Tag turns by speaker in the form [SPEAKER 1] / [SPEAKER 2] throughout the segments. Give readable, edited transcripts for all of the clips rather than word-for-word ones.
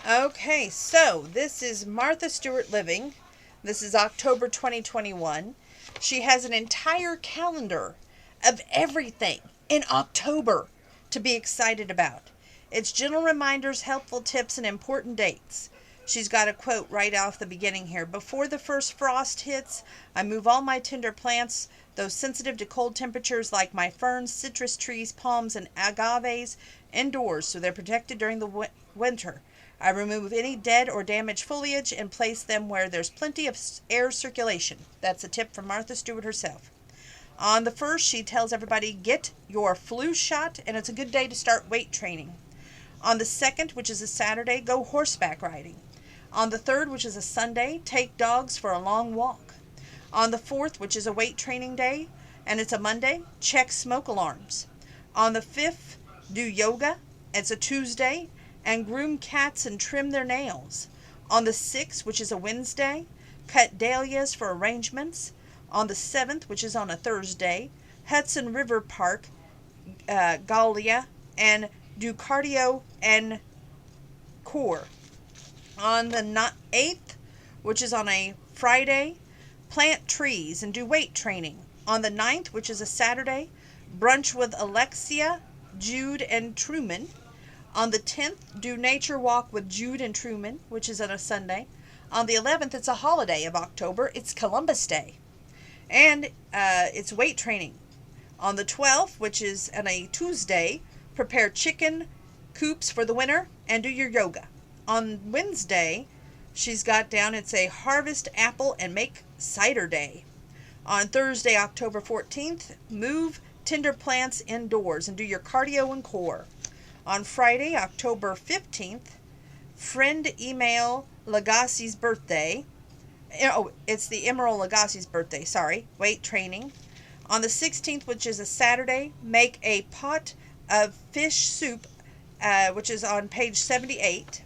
[SPEAKER 1] Okay, so this is Martha Stewart Living. This is October 2021. She has an entire calendar of everything in October to be excited about. It's gentle reminders, helpful tips, and important dates. She's got a quote right off the beginning here. Before the first frost hits, I move all my tender plants, those sensitive to cold temperatures like my ferns, citrus trees, palms, and agaves, indoors so they're protected during the winter. I remove any dead or damaged foliage and place them where there's plenty of air circulation. That's a tip from Martha Stewart herself. On the first, she tells everybody, get your flu shot, and it's a good day to start weight training. On the second, which is a Saturday, go horseback riding. On the third, which is a Sunday, take dogs for a long walk. On the fourth, which is a weight training day, and it's a Monday, check smoke alarms. On the fifth, do yoga. It's a Tuesday, and groom cats and trim their nails. On the 6th, which is a Wednesday, cut dahlias for arrangements. On the 7th, which is on a Thursday, Hudson River Park, Gallia, and do cardio and core. On the 8th, which is on a Friday, plant trees and do weight training. On the 9th, which is a Saturday, brunch with Alexia, Jude, and Truman. On the 10th, do nature walk with Jude and Truman, which is on a Sunday. On the 11th, it's a holiday of October. It's Columbus Day. And it's weight training. On the 12th, which is on a Tuesday, prepare chicken coops for the winter and do your yoga. On Wednesday, she's got down, it's a harvest apple and make cider day. On Thursday, October 14th, move tender plants indoors and do your cardio and core. On Friday, October 15th, friend email Legacy's birthday. Oh, it's the Emerald Legacy's birthday, sorry. Weight training. On the 16th, which is a Saturday, make a pot of fish soup, which is on page 78.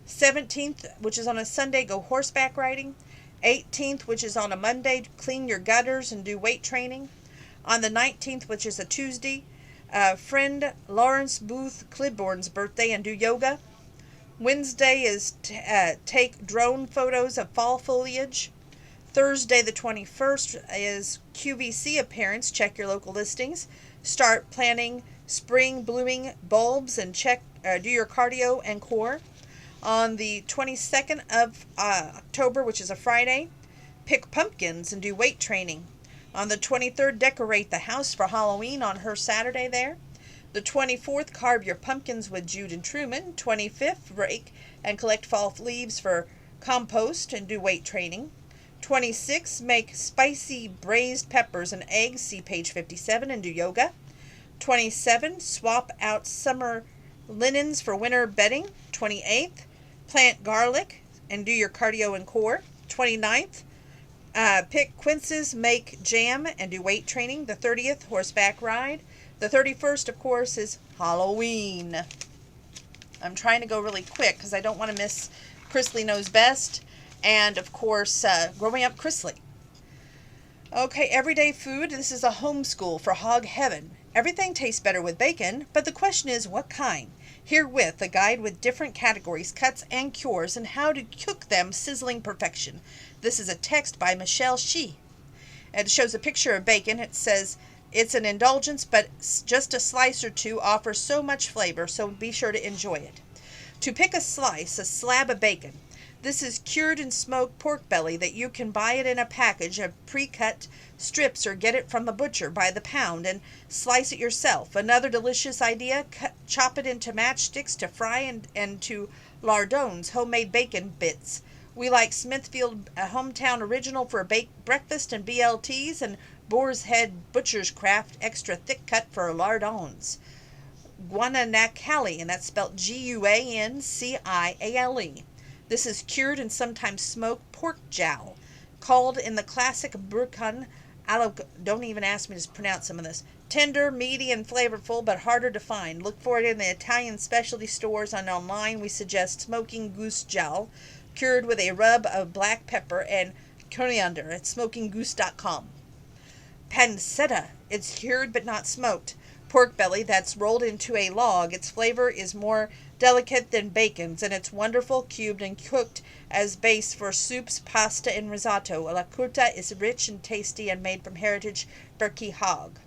[SPEAKER 1] 17th, which is on a Sunday, go horseback riding. 18th, which is on a Monday, clean your gutters and do weight training. On the 19th, which is a Tuesday, friend Lawrence Booth Clibborn's birthday and do yoga. Wednesday is take drone photos of fall foliage. Thursday the 21st is QVC appearance. Check your local listings. Start planting spring blooming bulbs and do your cardio and core. On the 22nd of October, which is a Friday, pick pumpkins and do weight training. On the 23rd, decorate the house for Halloween on her Saturday there. The 24th, carve your pumpkins with Jude and Truman. 25th, rake and collect fall leaves for compost and do weight training. 26th, make spicy braised peppers and eggs, see page 57, and do yoga. 27th, swap out summer linens for winter bedding. 28th, plant garlic and do your cardio and core. 29th, pick quinces, make jam, and do weight training. The 30th, horseback ride. The 31st, of course, is Halloween. I'm trying to go really quick because I don't want to miss Chrisley Knows Best and, of course, Growing Up Chrisley. Okay, everyday food. This is a homeschool for hog heaven. Everything tastes better with bacon, but the question is, what kind? Herewith, a guide with different categories, cuts, and cures, and how to cook them sizzling perfection. This is a text by Michelle Shee. It shows a picture of bacon. It says, it's an indulgence, but just a slice or two offers so much flavor, so be sure to enjoy it. To pick a slice, a slab of bacon. This is cured and smoked pork belly that you can buy it in a package of pre-cut strips or get it from the butcher by the pound and slice it yourself. Another delicious idea, chop it into matchsticks to fry and to lardons, homemade bacon bits. We like Smithfield Hometown Original for a breakfast and BLTs and Boar's Head Butcher's Craft extra thick cut for lardons. Guanacale, and that's spelled Guanciale. This is cured and sometimes smoked pork jowl, called in the classic Burkan. Don't even ask me to pronounce some of this. Tender, meaty, and flavorful, but harder to find. Look for it in the Italian specialty stores, and online we suggest smoking goose jowl, cured with a rub of black pepper and coriander at smokinggoose.com. Pancetta, it's cured but not smoked. pork belly that's rolled into a log. Its flavor is more delicate than bacon's, and it's wonderful cubed and cooked as base for soups, pasta, and risotto. La curta is rich and tasty and made from heritage Berkey hog.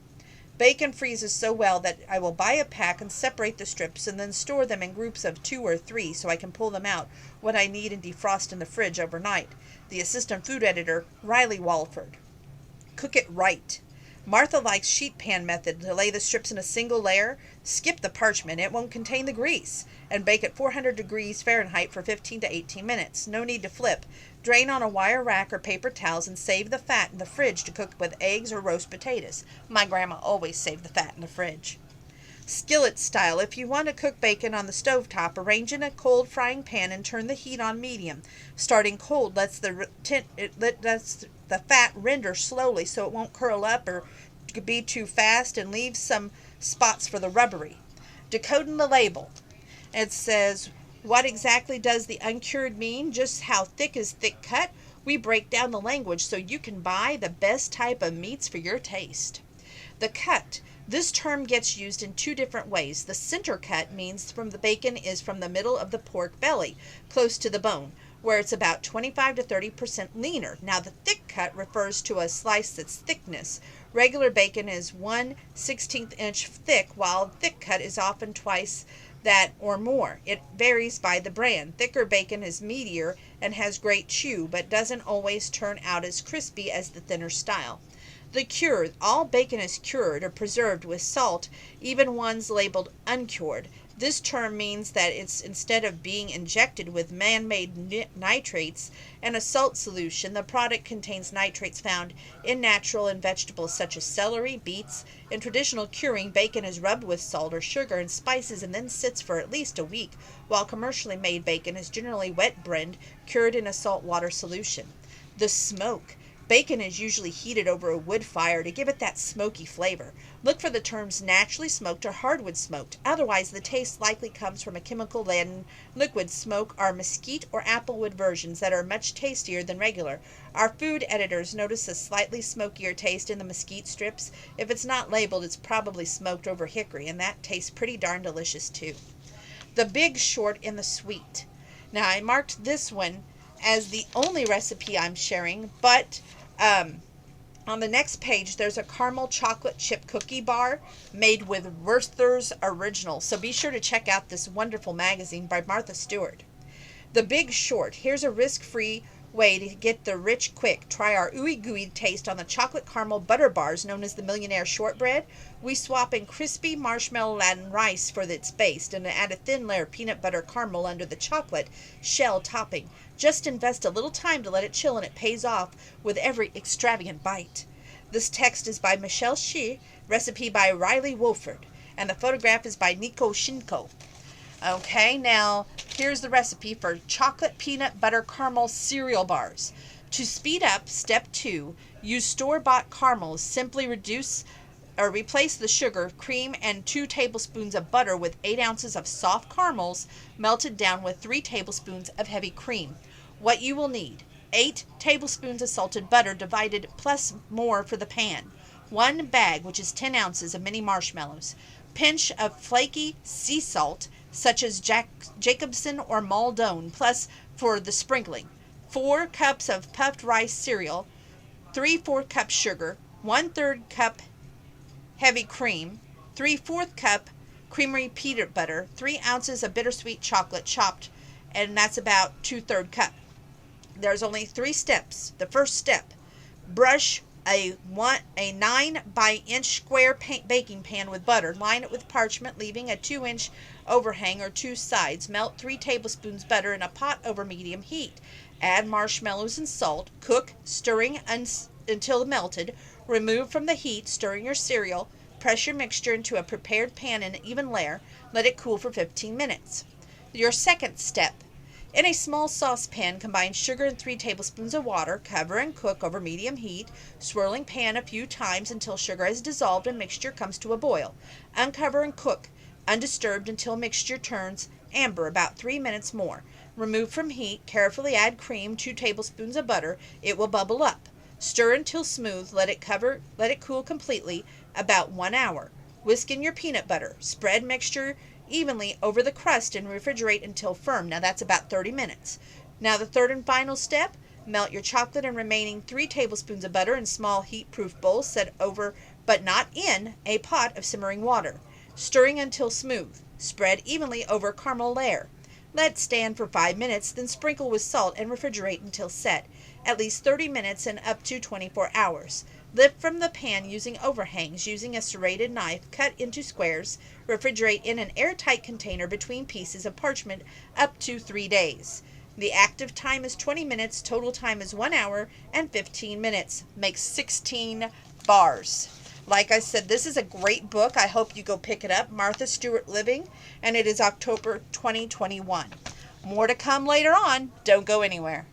[SPEAKER 1] Bacon freezes so well that I will buy a pack and separate the strips and then store them in groups of 2 or 3 so I can pull them out when I need and defrost in the fridge overnight. The assistant food editor, Riley Walford. Cook it right. Martha likes sheet pan method to lay the strips in a single layer. Skip the parchment, it won't contain the grease. And bake at 400 degrees Fahrenheit for 15 to 18 minutes. No need to flip. Drain on a wire rack or paper towels and save the fat in the fridge to cook with eggs or roast potatoes. My grandma always saved the fat in the fridge. Skillet style. If you want to cook bacon on the stovetop, arrange in a cold frying pan and turn the heat on medium. Starting cold lets the fat render slowly so it won't curl up or be too fast and leave some spots for the rubbery. Decoding the label. It says, what exactly does the uncured mean? Just how thick is thick cut? We break down the language so you can buy the best type of meats for your taste. The cut. This term gets used in 2 different ways. The center cut means from the bacon is from the middle of the pork belly, close to the bone, where it's about 25 to 30% leaner. Now the thick cut refers to a slice that's thickness. Regular bacon is 1/16 inch thick, while thick cut is often twice that or more. It varies by the brand. Thicker bacon is meatier and has great chew, but doesn't always turn out as crispy as the thinner style. The cured. All bacon is cured or preserved with salt, even ones labeled uncured. This term means that it's instead of being injected with man-made nitrates and a salt solution, the product contains nitrates found in natural and vegetables such as celery, beets. In traditional curing, bacon is rubbed with salt or sugar and spices and then sits for at least a week, while commercially made bacon is generally wet brine, cured in a salt water solution. The smoke. Bacon is usually heated over a wood fire to give it that smoky flavor. Look for the terms naturally smoked or hardwood smoked. Otherwise, the taste likely comes from a chemical-laden liquid smoke or mesquite or applewood versions that are much tastier than regular. Our food editors notice a slightly smokier taste in the mesquite strips. If it's not labeled, it's probably smoked over hickory, and that tastes pretty darn delicious too. The Big Short in the Sweet. Now, I marked this one as the only recipe I'm sharing, but on the next page, there's a caramel chocolate chip cookie bar made with Werther's Original. So be sure to check out this wonderful magazine by Martha Stewart. The Big Short. Here's a risk-free way to get the rich quick. Try our ooey gooey taste on the chocolate caramel butter bars known as the Millionaire Shortbread. We swap in crispy marshmallow laden rice for its base and add a thin layer of peanut butter caramel under the chocolate shell topping. Just invest a little time to let it chill and it pays off with every extravagant bite. This text is by Michelle Shih, recipe by Riley Wolford, and the photograph is by Nico Shinko. Okay, now here's the recipe for chocolate peanut butter caramel cereal bars. To speed up, step 2, use store-bought caramels. Simply replace the sugar, cream, and 2 tablespoons of butter with 8 ounces of soft caramels melted down with 3 tablespoons of heavy cream. What you will need: 8 tablespoons of salted butter divided plus more for the pan. 1 bag, which is 10 ounces of mini marshmallows. Pinch of flaky sea salt, such as Jacobson or Maldon, plus for the sprinkling. 4 cups of puffed rice cereal. 3/4 cup sugar. 1/3 cup heavy cream. 3/4 cup creamery peanut butter. 3 ounces of bittersweet chocolate chopped, and that's about 2/3 cup. There's only 3 steps. The first step: brush a 9 by inch square baking pan with butter. Line it with parchment, leaving a 2-inch overhang or 2 sides. Melt 3 tablespoons butter in a pot over medium heat. Add marshmallows and salt. Cook, stirring until melted. Remove from the heat, stirring your cereal. Press your mixture into a prepared pan in an even layer. Let it cool for 15 minutes. Your second step: in a small saucepan, combine sugar and 3 tablespoons of water. Cover and cook over medium heat, swirling pan a few times until sugar is dissolved and mixture comes to a boil. Uncover and cook undisturbed until mixture turns amber, about 3 minutes more. Remove from heat. Carefully add cream, 2 tablespoons of butter. It will bubble up. Stir until smooth. Let it cool completely, about 1 hour. Whisk in your peanut butter. Spread mixture evenly over the crust and refrigerate until firm. Now that's about 30 minutes. Now the third and final step, melt your chocolate and remaining 3 tablespoons of butter in small heat-proof bowls set over, but not in, a pot of simmering water, stirring until smooth. Spread evenly over a caramel layer. Let stand for 5 minutes, then sprinkle with salt and refrigerate until set, at least 30 minutes and up to 24 hours. Lift from the pan using overhangs. Using a serrated knife, cut into squares. Refrigerate in an airtight container between pieces of parchment up to 3 days. The active time is 20 minutes. Total time is 1 hour and 15 minutes. Makes 16 bars. Like I said, this is a great book. I hope you go pick it up. Martha Stewart Living, and it is October 2021. More to come later on. Don't go anywhere.